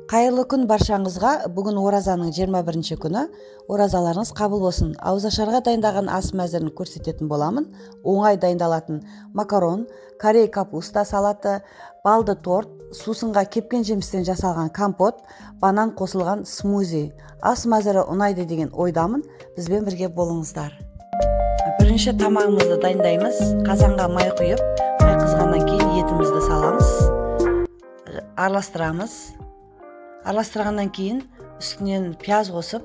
Кайырлы күн баршаңызга. Бүгүн оразанын 21 күнү. Оразаларыңыз кабыл болсун. Ауыз ашарга дайындаган ас мәзірін көрсететін боламын. Оңай дайындалатын макарон, корей капуста салаты, балды торт, суусунга кепкен жемистен жасалган компот, банан косулган смузи. Ас мәзірі унайды деген ойдамын. Бизбен бирге болуңуздар. Биринчи тамагыбызды дайындаймыз. Казанга май куюп, май кызгандан кийин етимизди саламыз. Араластырабыз. Араластыргандан кийин үстүнөн пияз косуп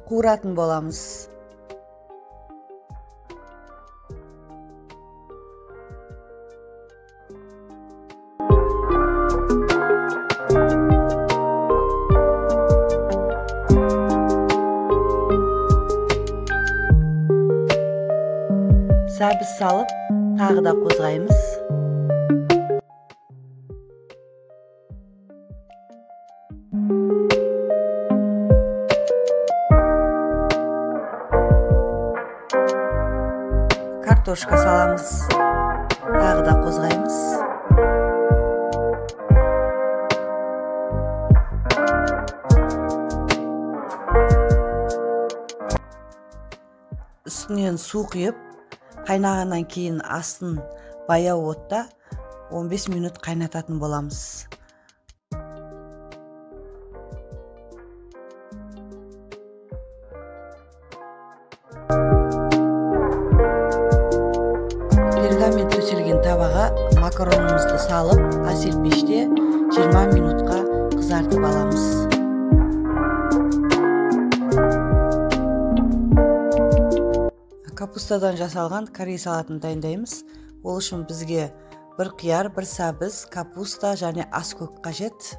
кууратын боламыз. Сабыз салып, тагы да козгайбыз. Картошка саламыз, тагы да козгайбыз. Үстүнөн суу куюп, кайнагандан кийин астын баяу отта 15 минут кайнататын боламыз. Пергамент төселген табага макаронумузду салып, асел пеште 20 минутка кызартып аламыз. Капустадан жасалган корей салатын дайындаймыз. Ол үчүн бизге bir кыяр, bir сабыз, капуста және ас көк кажет.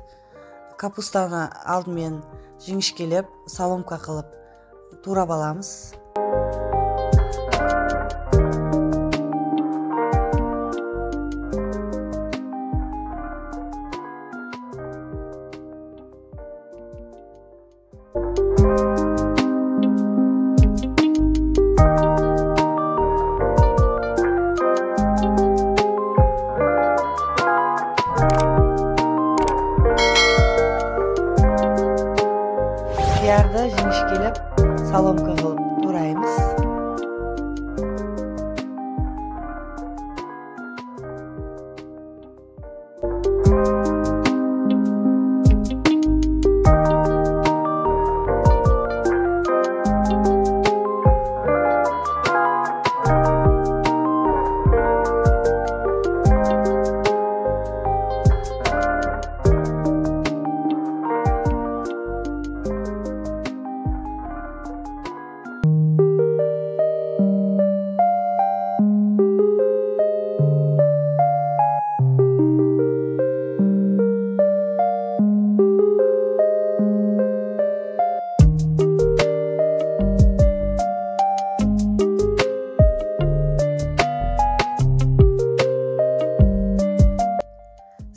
Капустаны алдымен жіңішкелеп, соломка кылып турап аламыз. Кыярды жіңішкелеп, соломка кылып турайбыз.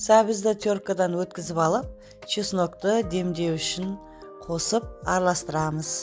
Сабызды теркадан өткізіп алып, чеснокты демдеу үшін қосып араластырамыз.